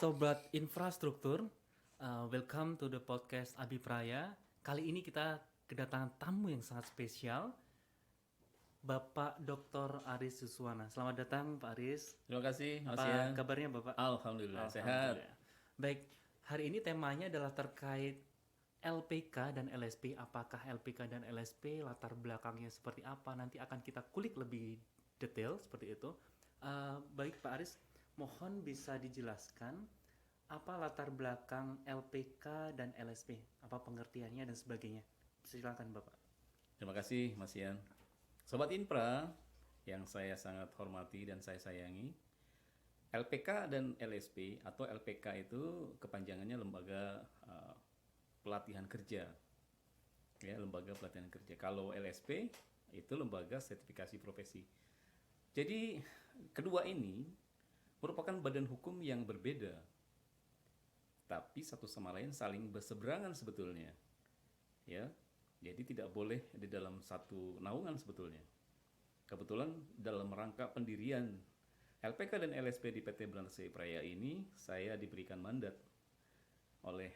Sobat Infrastruktur, welcome to the podcast Abi Praya. Kali ini kita kedatangan tamu yang sangat spesial, Bapak Dr. Aris Suswana. Selamat datang Pak Aris. Terima kasih, Mas Apa Ian. kabarnya Bapak? Alhamdulillah, sehat. Alhamdulillah. Baik, hari ini temanya adalah terkait LPK dan LSP. Apakah LPK dan LSP latar belakangnya seperti apa? Nanti akan kita kulik lebih detail seperti itu. Baik Pak Aris, mohon bisa dijelaskan apa latar belakang LPK dan LSP, apa pengertiannya dan sebagainya. Silakan Bapak. Terima kasih, Mas Ian. Sobat Infra yang saya sangat hormati dan saya sayangi, LPK dan LSP atau LPK itu kepanjangannya Lembaga Pelatihan Kerja. Ya, Lembaga Pelatihan Kerja. Kalau LSP itu Lembaga Sertifikasi Profesi. Jadi, kedua ini merupakan badan hukum yang berbeda, tapi satu sama lain saling berseberangan sebetulnya. Ya, jadi tidak boleh di dalam satu naungan sebetulnya. Kebetulan dalam rangka pendirian LPK dan LSP di PT Bernasai Praya ini, saya diberikan mandat oleh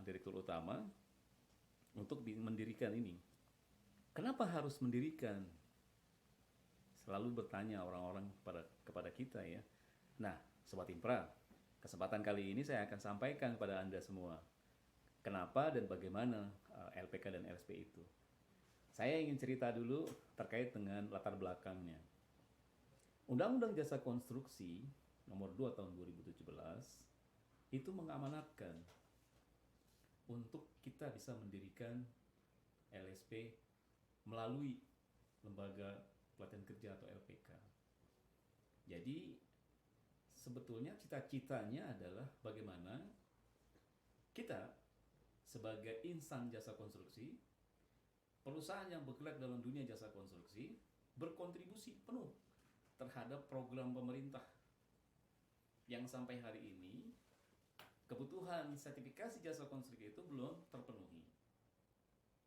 Direktur Utama untuk mendirikan ini. Kenapa harus mendirikan? Selalu bertanya orang-orang kepada kita ya. Nah, Sobat Infra, kesempatan kali ini saya akan sampaikan kepada Anda semua kenapa dan bagaimana LPK dan LSP itu. Saya ingin cerita dulu terkait dengan latar belakangnya. Undang-Undang Jasa Konstruksi nomor 2 tahun 2017 itu mengamanatkan untuk kita bisa mendirikan LSP melalui Lembaga Pelatihan Kerja atau LPK. Jadi sebetulnya cita-citanya adalah bagaimana kita sebagai insan jasa konstruksi, perusahaan yang bergerak dalam dunia jasa konstruksi, berkontribusi penuh terhadap program pemerintah yang sampai hari ini kebutuhan sertifikasi jasa konstruksi itu belum terpenuhi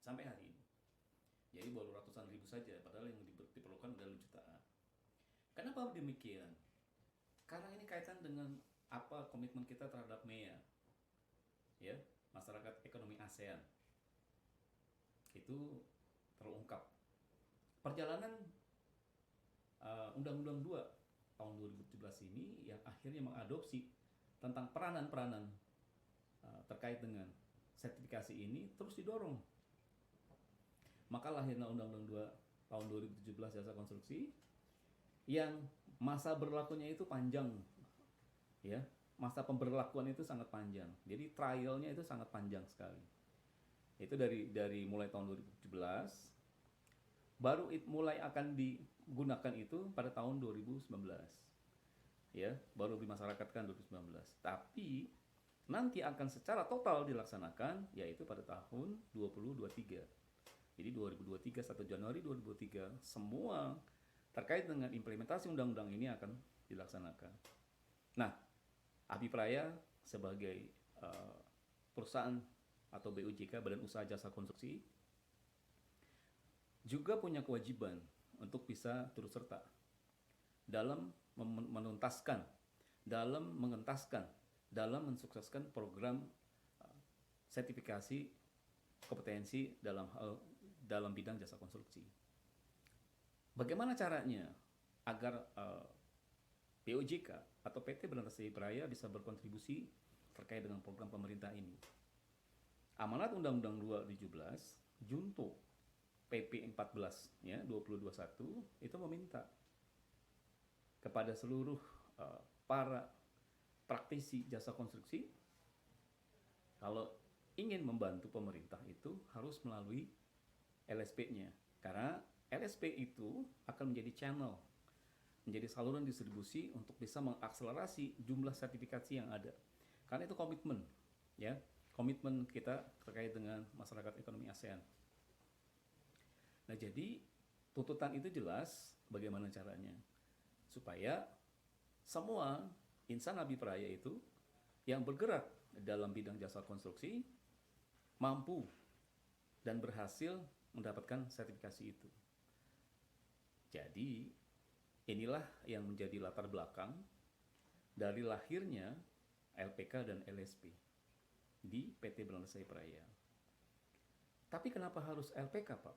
sampai hari ini. Jadi baru ratusan ribu saja, padahal yang diperlukan adalah jutaan. Kenapa demikian? Karena ini kaitan dengan apa komitmen kita terhadap MEA, ya, Masyarakat Ekonomi ASEAN. Itu terungkap. Perjalanan Undang-Undang 2 tahun 2017 ini yang akhirnya mengadopsi tentang peranan-peranan terkait dengan sertifikasi ini terus didorong. Maka lahirnya Undang-Undang 2 tahun 2017 Jasa Konstruksi yang masa berlakunya itu panjang, ya, masa pemberlakuan itu sangat panjang. Jadi trialnya itu sangat panjang sekali. Itu dari mulai tahun 2017, baru mulai akan digunakan itu pada tahun 2019, ya, baru dimasyarakatkan 2019. Tapi nanti akan secara total dilaksanakan yaitu pada tahun 2023. Jadi 2023, 1 Januari 2023, semua terkait dengan implementasi undang-undang ini akan dilaksanakan. Nah, Abi Praya sebagai perusahaan atau BUJK, Badan Usaha Jasa Konstruksi, juga punya kewajiban untuk bisa turut serta dalam menuntaskan, dalam mengentaskan, dalam mensukseskan program sertifikasi kompetensi dalam bidang jasa konstruksi. Bagaimana caranya agar POJK atau PT Bernasai Praya bisa berkontribusi terkait dengan program pemerintah ini? Amanat Undang-Undang 2017 Junto PP 14 ya 2021 itu meminta kepada seluruh para praktisi jasa konstruksi kalau ingin membantu pemerintah itu harus melalui LSP-nya, karena LSP itu akan menjadi channel, menjadi saluran distribusi untuk bisa mengakselerasi jumlah sertifikasi yang ada. Karena itu komitmen, ya, komitmen kita terkait dengan masyarakat ekonomi ASEAN. Nah, jadi tuntutan itu jelas bagaimana caranya supaya semua insan Abi Praya itu yang bergerak dalam bidang jasa konstruksi mampu dan berhasil mendapatkan sertifikasi itu. Jadi inilah yang menjadi latar belakang dari lahirnya LPK dan LSP di PT Beransai Praya. Tapi kenapa harus LPK, Pak?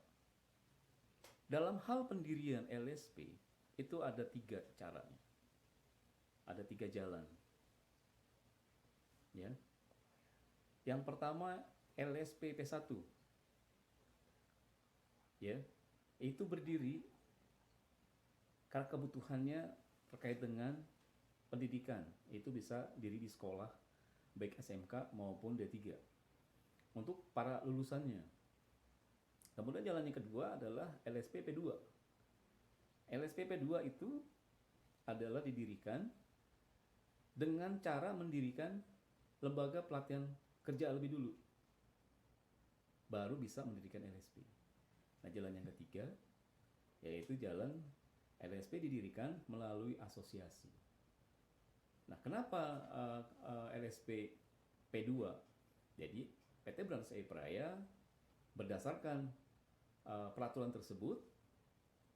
Dalam hal pendirian LSP itu ada 3 caranya, ada 3 jalan. Ya, yang pertama LSP P1, ya, itu berdiri karena kebutuhannya terkait dengan pendidikan. Itu bisa diri di sekolah baik SMK maupun D3 untuk para lulusannya. Kemudian jalan yang kedua adalah LSP P2. LSP P2 itu adalah didirikan dengan cara mendirikan lembaga pelatihan kerja lebih dulu, baru bisa mendirikan LSP. Nah, jalan yang ketiga yaitu jalan LSP didirikan melalui asosiasi. Nah, kenapa LSP P2? Jadi PT Beransai Praya berdasarkan peraturan tersebut,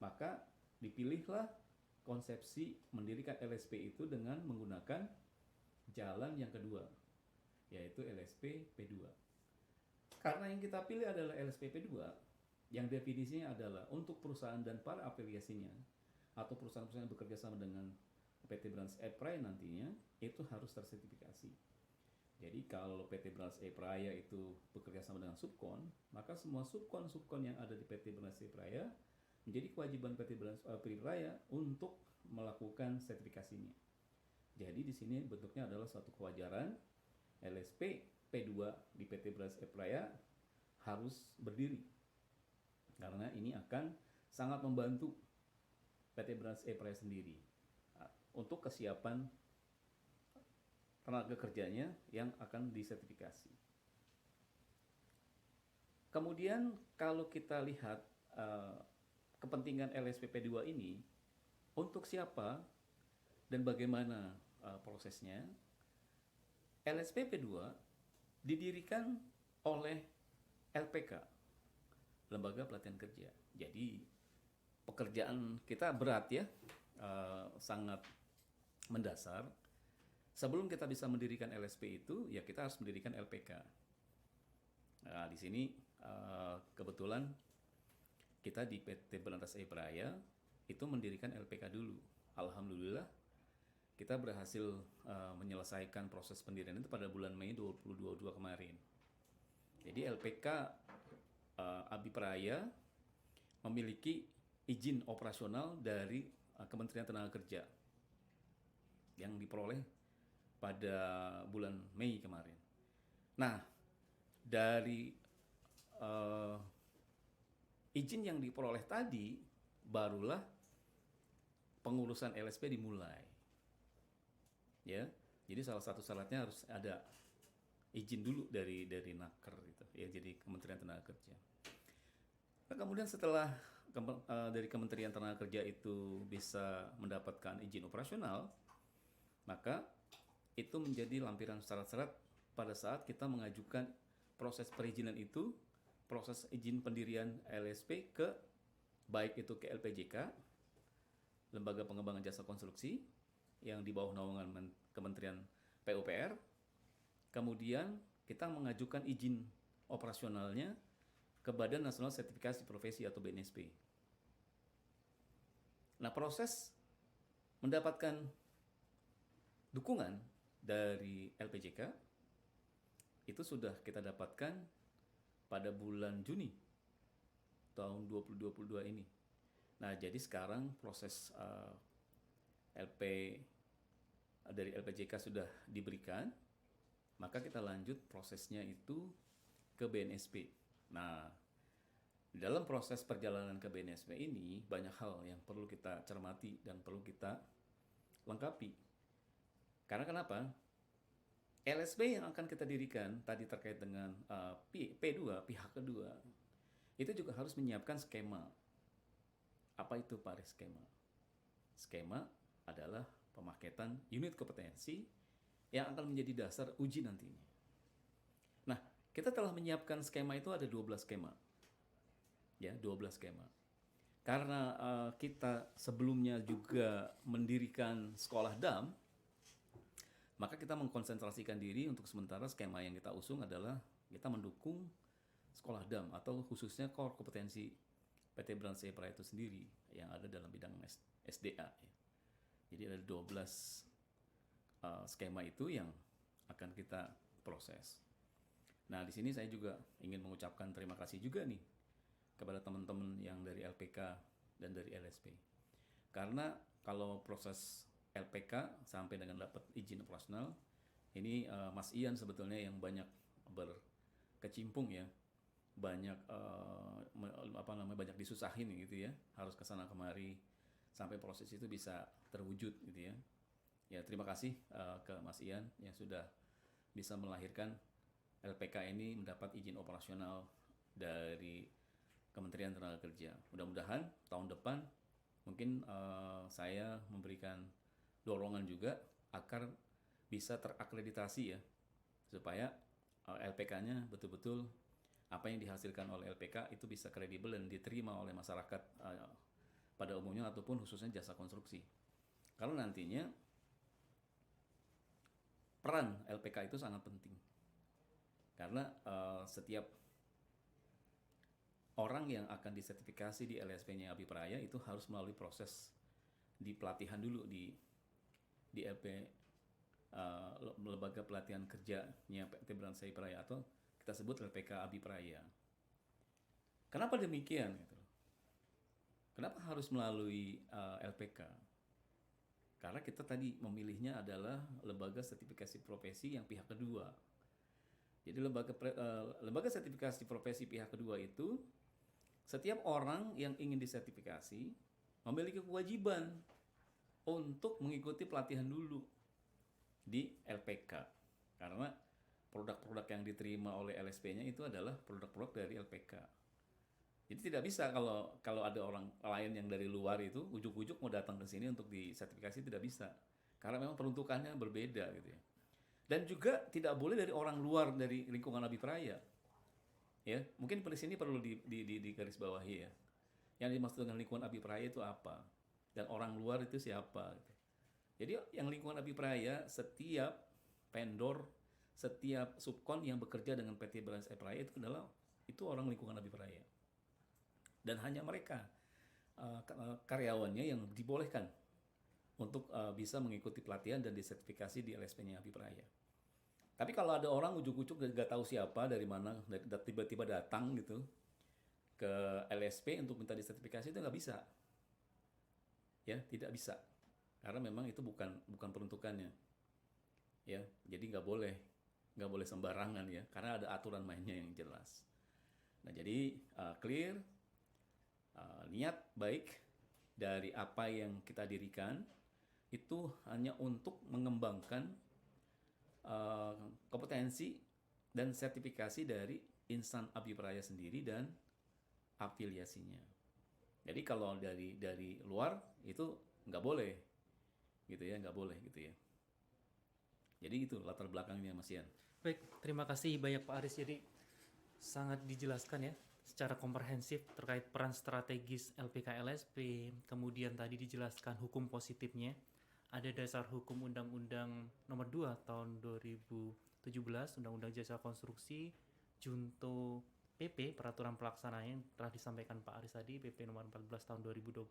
maka dipilihlah konsepsi mendirikan LSP itu dengan menggunakan jalan yang kedua, yaitu LSP P2. Karena yang kita pilih adalah LSP P2, yang definisinya adalah untuk perusahaan dan para afiliasinya atau perusahaan-perusahaan yang bekerja sama dengan PT Beransai Praya nantinya itu harus tersertifikasi. Jadi kalau PT Beransai Praya itu bekerja sama dengan subkon, maka semua subkon yang ada di PT Beransai Praya menjadi kewajiban PT Beransai Praya untuk melakukan sertifikasinya. Jadi di sini bentuknya adalah suatu kewajaran LSP P2 di PT Beransai Praya harus berdiri, karena ini akan sangat membantu PT Beransai Praya sendiri untuk kesiapan tenaga kerjanya yang akan disertifikasi. Kemudian kalau kita lihat kepentingan LSP P2 ini untuk siapa dan bagaimana prosesnya, LSP P2 didirikan oleh LPK, Lembaga Pelatihan Kerja. Jadi pekerjaan kita berat ya, sangat mendasar. Sebelum kita bisa mendirikan LSP itu, ya kita harus mendirikan LPK. Nah, di sini kebetulan kita di PT Beransai Praya itu mendirikan LPK dulu. Alhamdulillah kita berhasil menyelesaikan proses pendirian itu pada bulan Mei 2022 kemarin. Jadi LPK Abdi Praya memiliki izin operasional dari Kementerian Tenaga Kerja yang diperoleh pada bulan Mei kemarin. Nah, dari izin yang diperoleh tadi, barulah pengurusan LSP dimulai. Ya, jadi salah satu syaratnya harus ada izin dulu dari Naker gitu, ya, jadi Kementerian Tenaga Kerja. Nah, kemudian setelah dari Kementerian Tenaga Kerja itu bisa mendapatkan izin operasional, maka itu menjadi lampiran syarat-syarat pada saat kita mengajukan proses perizinan itu, proses izin pendirian LSP ke baik itu ke LPJK, Lembaga Pengembangan Jasa Konstruksi yang di bawah naungan Kementerian PUPR. Kemudian kita mengajukan izin operasionalnya ke Badan Nasional Sertifikasi Profesi atau BNSP. Nah, proses mendapatkan dukungan dari LPJK itu sudah kita dapatkan pada bulan Juni tahun 2022 ini. Nah, jadi sekarang proses dari LPJK sudah diberikan, maka kita lanjut prosesnya itu ke BNSP. Nah, dalam proses perjalanan ke BNSP ini banyak hal yang perlu kita cermati dan perlu kita lengkapi. Karena kenapa? LSP yang akan kita dirikan tadi terkait dengan P2, pihak kedua, itu juga harus menyiapkan skema. Apa itu Pak skema? Skema adalah pemaketan unit kompetensi yang akan menjadi dasar uji nantinya. Nah, kita telah menyiapkan skema itu ada 12 skema. Ya, 12 skema. Karena kita sebelumnya juga mendirikan sekolah DAM, Maka kita mengkonsentrasikan diri untuk sementara skema yang kita usung adalah kita mendukung sekolah DAM atau khususnya core kompetensi PT Brand Sepraya itu sendiri yang ada dalam bidang SDA. Ya. Jadi ada 12 skema itu yang akan kita proses. Nah, di sini saya juga ingin mengucapkan terima kasih juga nih kepada teman-teman yang dari LPK dan dari LSP. Karena kalau proses LPK sampai dengan dapat izin operasional, ini Mas Ian sebetulnya yang banyak berkecimpung ya, banyak banyak disusahin gitu ya, harus kesana kemari sampai proses itu bisa terwujud gitu ya. Ya terima kasih ke Mas Ian yang sudah bisa melahirkan LPK ini mendapat izin operasional dari Kementerian Tenaga Kerja. Mudah-mudahan tahun depan mungkin saya memberikan dorongan juga agar bisa terakreditasi ya, supaya LPK-nya betul-betul apa yang dihasilkan oleh LPK itu bisa kredibel dan diterima oleh masyarakat pada umumnya ataupun khususnya jasa konstruksi. Kalau nantinya peran LPK itu sangat penting karena setiap orang yang akan disertifikasi di LSP-nya Abipraya itu harus melalui proses di pelatihan dulu di LP lembaga pelatihan kerjanya PT Brand Sepraya atau kita sebut LPK Abipraya. Kenapa demikian? Gitu. Kenapa harus melalui LPK? Karena kita tadi memilihnya adalah lembaga sertifikasi profesi yang pihak kedua. Jadi lembaga sertifikasi profesi pihak kedua itu setiap orang yang ingin disertifikasi memiliki kewajiban untuk mengikuti pelatihan dulu di LPK. Karena produk-produk yang diterima oleh LSP-nya itu adalah produk-produk dari LPK. Jadi tidak bisa kalau ada orang lain yang dari luar itu ujuk-ujuk mau datang ke sini untuk disertifikasi, tidak bisa. Karena memang peruntukannya berbeda gitu ya. Dan juga tidak boleh dari orang luar dari lingkungan Abipraya. Ya, mungkin di sini perlu di garis bawahi ya. Yang dimaksud dengan lingkungan Abipraya itu apa? Dan orang luar itu siapa gitu. Jadi yang lingkungan Abipraya, setiap vendor, setiap subkon yang bekerja dengan PT Brand Sepraya itu orang lingkungan Abipraya. Dan hanya mereka karyawannya yang dibolehkan untuk bisa mengikuti pelatihan dan disertifikasi di LSP-nya Abipraya. Tapi kalau ada orang ujuk-ujuk nggak tahu siapa dari mana tiba-tiba datang gitu ke LSP untuk minta disertifikasi, itu nggak bisa, ya tidak bisa karena memang itu bukan peruntukannya, ya jadi nggak boleh sembarangan ya karena ada aturan mainnya yang jelas. Nah jadi clear. Niat baik dari apa yang kita dirikan itu hanya untuk mengembangkan kompetensi dan sertifikasi dari insan Abipraya sendiri dan afiliasinya. Jadi kalau dari luar itu nggak boleh, gitu ya, nggak boleh gitu ya. Jadi itu latar belakangnya Mas Ian. Baik, terima kasih banyak Pak Aris. Jadi sangat dijelaskan ya secara komprehensif terkait peran strategis LPK LSP, kemudian tadi dijelaskan hukum positifnya, ada dasar hukum Undang-Undang Nomor 2 Tahun 2017, Undang-Undang Jasa Konstruksi, junto PP, Peraturan Pelaksanaan yang telah disampaikan Pak Aris tadi, PP Nomor 14 Tahun 2021.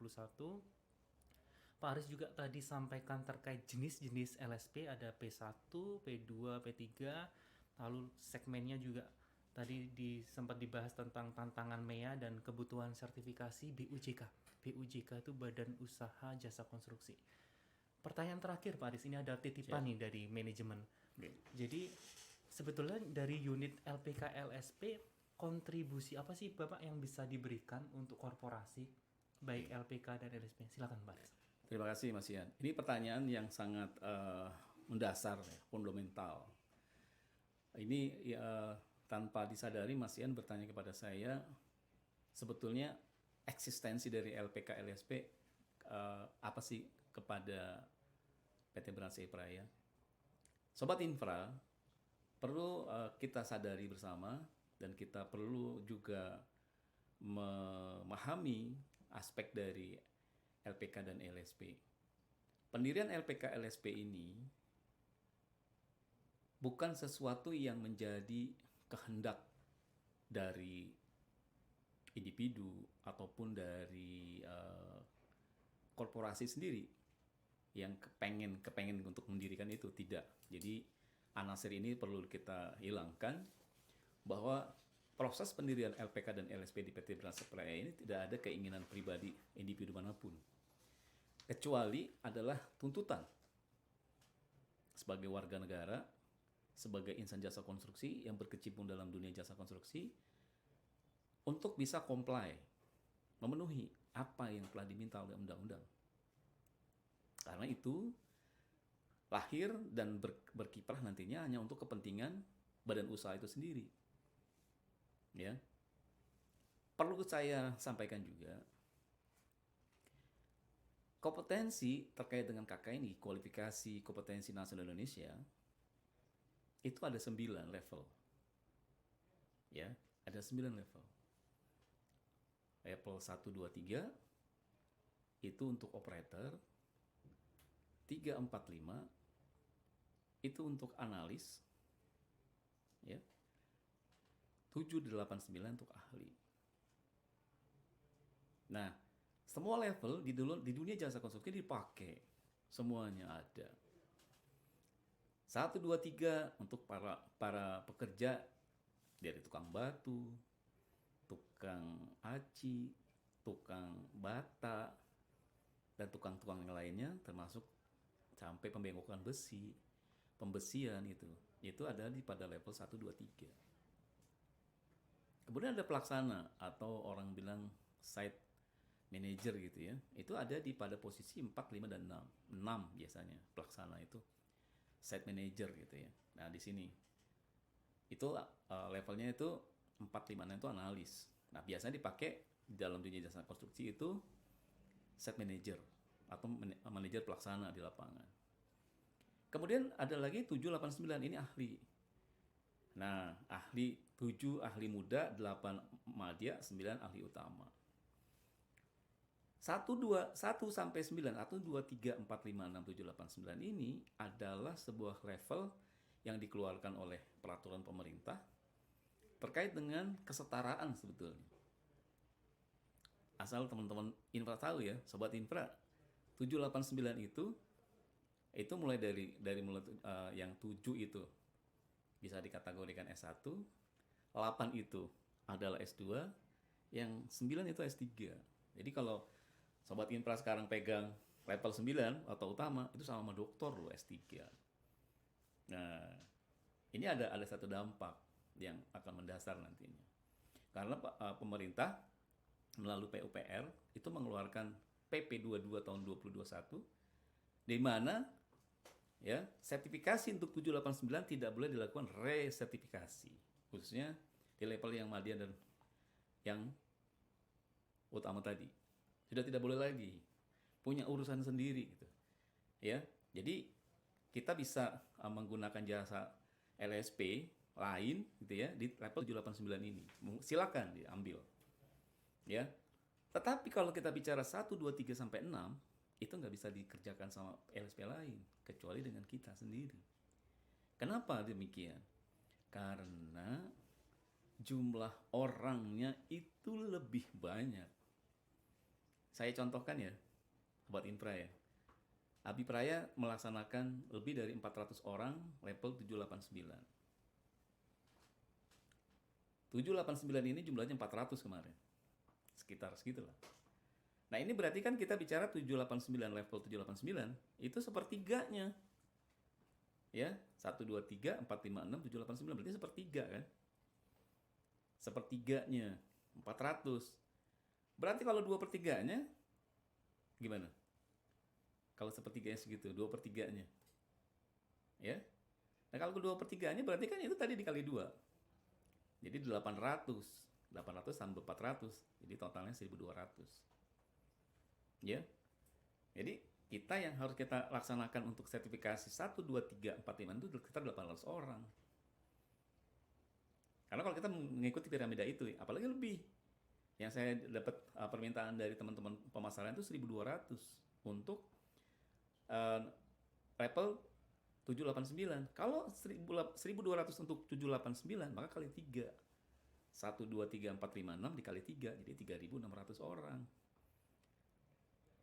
Pak Aris juga tadi sampaikan terkait jenis-jenis LSP, ada P1, P2, P3, lalu segmennya juga tadi sempat dibahas tentang tantangan MEA dan kebutuhan sertifikasi BUJK. BUJK itu Badan Usaha Jasa Konstruksi. Pertanyaan terakhir Pak Aris, ini ada titipan nih dari manajemen. Okay. Jadi sebetulnya dari unit LPK LSP kontribusi apa sih Bapak yang bisa diberikan untuk korporasi baik LPK dan LSP? Silakan Pak Aris. Terima kasih Mas Ian. Ini pertanyaan yang sangat mendasar, fundamental. Ini tanpa disadari Mas Ian bertanya kepada saya, sebetulnya eksistensi dari LPK LSP apa sih kepada PT Brand Sepraya? Sobat Infra, perlu kita sadari bersama dan kita perlu juga memahami aspek dari LPK dan LSP. Pendirian LPK LSP ini bukan sesuatu yang menjadi kehendak dari individu ataupun dari korporasi sendiri yang kepengen untuk mendirikan itu, tidak. Jadi anasir ini perlu kita hilangkan, bahwa proses pendirian LPK dan LSP di PT Beras Supply ini tidak ada keinginan pribadi individu manapun, kecuali adalah tuntutan sebagai warga negara, sebagai insan jasa konstruksi yang berkecimpung dalam dunia jasa konstruksi, untuk bisa comply, memenuhi apa yang telah diminta oleh undang-undang. Karena itu lahir dan berkiprah nantinya hanya untuk kepentingan badan usaha itu sendiri. Ya. Perlu saya sampaikan juga, kompetensi terkait dengan KKNI, kualifikasi kompetensi nasional Indonesia, itu ada 9 level. Ya, ada 9 level. Level 1, 2, 3 itu untuk operator, 3, 4, 5 itu untuk analis, ya. 7, 8, 9 untuk ahli. Nah, semua level di dunia jasa konstruksi dipakai. Semuanya ada. 1, 2, 3 untuk para pekerja, dari tukang batu, tukang aci, tukang bata, dan tukang-tukang yang lainnya, termasuk sampai pembengkokan besi, pembesian itu ada di pada level 1, 2, 3. Kemudian ada pelaksana atau orang bilang site manager gitu ya. Itu ada di pada posisi 4, 5, dan 6. 6 biasanya pelaksana itu site manager gitu ya. Nah, di sini itu levelnya itu 4, 5, 6 itu analis. Nah, biasanya dipakai di dalam dunia jasa konstruksi itu site manager atau manajer pelaksana di lapangan. Kemudian ada lagi 7, 8, 9 ini ahli. Nah, ahli 7 ahli muda, 8 madya, 9 ahli utama. 1 sampai 9 atau 2, 3, 4, 5, 6, 7, 8, 9 ini adalah sebuah level yang dikeluarkan oleh peraturan pemerintah terkait dengan kesetaraan sebetulnya. Asal teman-teman infra tahu ya, sobat infra, 7, 8, 9 itu mulai dari yang 7 itu bisa dikategorikan S1, 8 itu adalah S2, yang 9 itu S3. Jadi kalau sobat infra sekarang pegang level 9 atau utama, itu sama doktor loh, S3. Nah, ini ada satu dampak yang akan mendasar nantinya. Karena pemerintah melalui PUPR itu mengeluarkan PP 22 tahun 2021, di mana ya sertifikasi untuk 789 tidak boleh dilakukan resertifikasi, khususnya di level yang madya dan yang utama tadi. Sudah tidak boleh lagi, punya urusan sendiri gitu. Ya. Jadi kita bisa menggunakan jasa LSP lain gitu ya di level 789 ini. Silakan diambil. Ya. Tetapi kalau kita bicara 1, 2, 3 sampai 6 itu nggak bisa dikerjakan sama LSP lain kecuali dengan kita sendiri. Kenapa demikian? Karena jumlah orangnya itu lebih banyak. Saya contohkan ya, sobat infra ya. Abipraya melaksanakan lebih dari 400 orang level 789. 789 ini jumlahnya 400 kemarin. Sekitar segitulah. Nah, ini berarti kan kita bicara 789 level 789 itu sepertiganya. Ya, 1 2 3 4 5 6 7 8 9 berarti sepertiga kan? Sepertiganya 400. Berarti kalau 2/3-nya gimana? Kalau sepertiganya segitu, 2/3-nya. Ya. Nah, kalau 2/3-nya berarti kan itu tadi dikali 2. Jadi 800. 800 tambah 400. Jadi totalnya 1200. Ya. Jadi kita yang harus kita laksanakan untuk sertifikasi 1, 2, 3, 4, 5 itu sekitar 800 orang. Karena kalau kita mengikuti piramida itu, apalagi lebih. Yang saya dapat permintaan dari teman-teman pemasaran itu 1200 untuk level 789. Kalau 1200 untuk 789, maka kali 3. 1, 2, 3, 4, 5, 6 dikali 3, jadi 3.600 orang.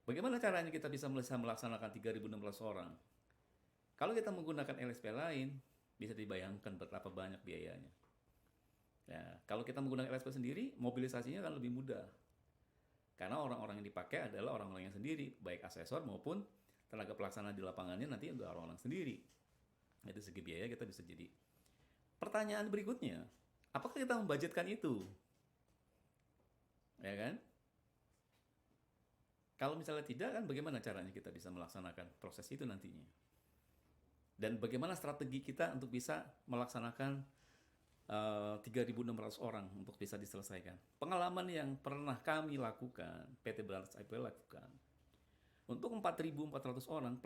Bagaimana caranya kita bisa melaksanakan 3.600 orang? Kalau kita menggunakan LSP lain, bisa dibayangkan betapa banyak biayanya. Ya, kalau kita menggunakan LSP sendiri, mobilisasinya akan lebih mudah. Karena orang-orang yang dipakai adalah orang-orang yang sendiri, baik asesor maupun tenaga pelaksana di lapangannya nanti juga orang-orang sendiri. Itu segi biaya kita bisa jadi. Pertanyaan berikutnya, apakah kita membudgetkan itu? Ya kan? Kalau misalnya tidak, kan bagaimana caranya kita bisa melaksanakan proses itu nantinya? Dan bagaimana strategi kita untuk bisa melaksanakan 3.600 orang untuk bisa diselesaikan? Pengalaman yang pernah kami lakukan, PT Berantas IPL lakukan, untuk 4.400 orang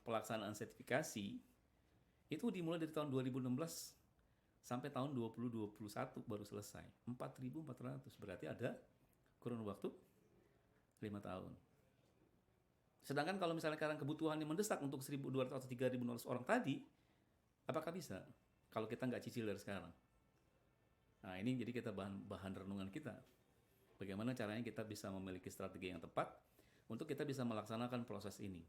pelaksanaan sertifikasi, itu dimulai dari tahun 2016 sampai tahun 2021 baru selesai. 4.400, berarti ada kurun waktu 5 tahun. Sedangkan kalau misalnya sekarang kebutuhannya mendesak untuk 1.200 atau 3.600 orang tadi, apakah bisa? Kalau kita nggak cicil dari sekarang. Nah, ini jadi kita bahan renungan kita. Bagaimana caranya kita bisa memiliki strategi yang tepat untuk kita bisa melaksanakan proses ini.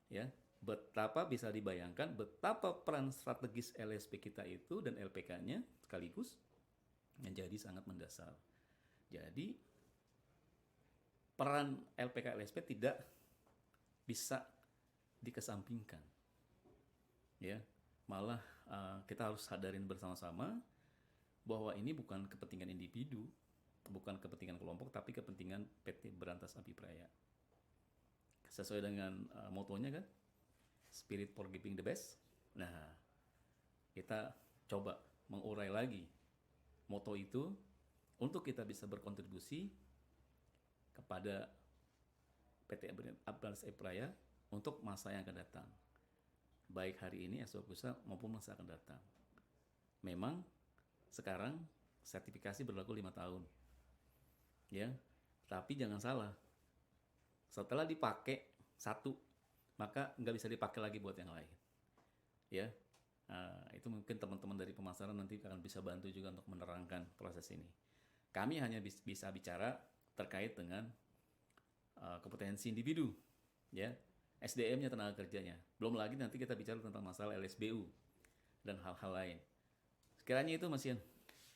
Ya, betapa bisa dibayangkan betapa peran strategis LSP kita itu dan LPK-nya sekaligus menjadi sangat mendasar. Jadi peran LPK LSP tidak bisa dikesampingkan. Ya, malah kita harus sadarin bersama-sama bahwa ini bukan kepentingan individu, bukan kepentingan kelompok, tapi kepentingan PT Berantas Abipraya. Sesuai dengan motonya kan, Spirit for Giving the Best. Nah, kita coba mengurai lagi moto itu untuk kita bisa berkontribusi kepada PT Berantas Abipraya untuk masa yang akan datang. Baik hari ini, esok lusa maupun masa akan datang. Memang sekarang sertifikasi berlaku 5 tahun. Ya, tapi jangan salah. Setelah dipakai satu, maka nggak bisa dipakai lagi buat yang lain. Ya, itu mungkin teman-teman dari pemasaran nanti akan bisa bantu juga untuk menerangkan proses ini. Kami hanya bisa bicara terkait dengan kompetensi individu, ya, SDM-nya, tenaga kerjanya. Belum lagi nanti kita bicara tentang masalah LSBU dan hal-hal lain. Sekiranya itu, Mas Ian.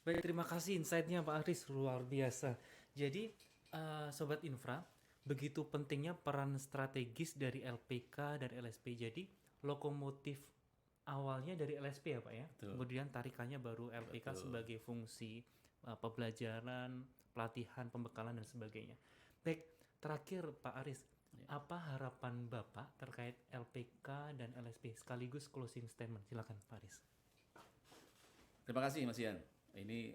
Baik, terima kasih insight-nya Pak Aris, luar biasa. Jadi, Sobat Infra, begitu pentingnya peran strategis dari LPK dan LSP. Jadi, lokomotif awalnya dari LSP ya Pak ya. Betul. Kemudian tarikannya baru LPK Betul. sebagai fungsi pembelajaran, pelatihan, pembekalan dan sebagainya. Baik, terakhir Pak Aris, apa harapan Bapak terkait LPK dan LSP sekaligus closing statement? Silakan Pak Aris. Terima kasih, Mas Ian. Ini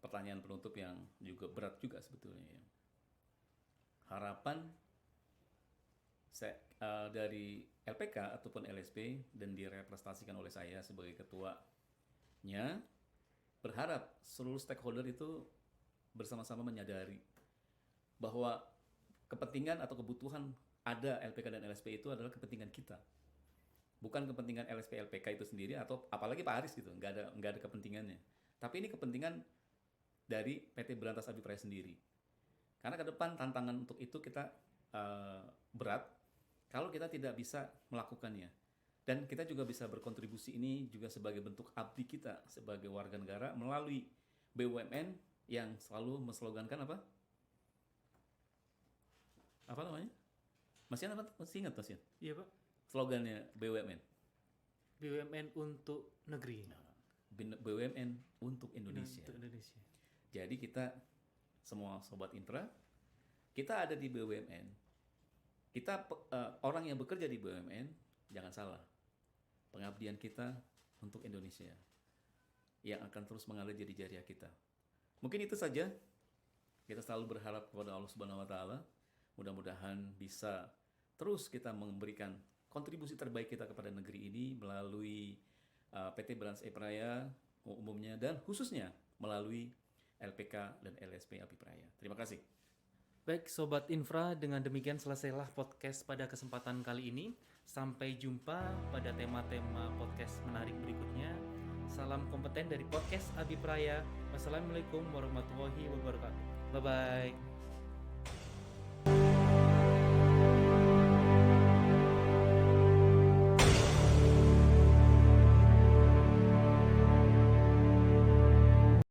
pertanyaan penutup yang juga berat juga sebetulnya. Ya. Harapan dari LPK ataupun LSP dan direpresentasikan oleh saya sebagai ketuanya, berharap seluruh stakeholder itu bersama-sama menyadari bahwa kepentingan atau kebutuhan ada LPK dan LSP itu adalah kepentingan kita, bukan kepentingan LSP LPK itu sendiri atau apalagi Pak Aris gitu, nggak ada kepentingannya. Tapi ini kepentingan dari PT Berantas Abipraya sendiri. Karena ke depan tantangan untuk itu kita berat kalau kita tidak bisa melakukannya. Dan kita juga bisa berkontribusi ini juga sebagai bentuk abdi kita sebagai warga negara melalui BUMN yang selalu menslogankan apa? Apa namanya? Masih ingat Mas Ian? Iya Pak. Slogannya BUMN. BUMN untuk negeri. BUMN untuk Indonesia. Untuk Indonesia. Jadi kita semua Sobat Infra, kita ada di BUMN. Kita orang yang bekerja di BUMN, jangan salah. Pengabdian kita untuk Indonesia yang akan terus mengalir jadi jariah kita. Mungkin itu saja. Kita selalu berharap kepada Allah Subhanahu wa taala, mudah-mudahan bisa terus kita memberikan kontribusi terbaik kita kepada negeri ini melalui PT Berantas Abipraya umumnya dan khususnya melalui LPK dan LSP Abipraya. Terima kasih. Baik Sobat Infra, dengan demikian selesailah podcast pada kesempatan kali ini. Sampai jumpa pada tema-tema podcast menarik berikutnya. Salam kompeten dari podcast Abi Praya. Wassalamualaikum warahmatullahi wabarakatuh. Bye-bye.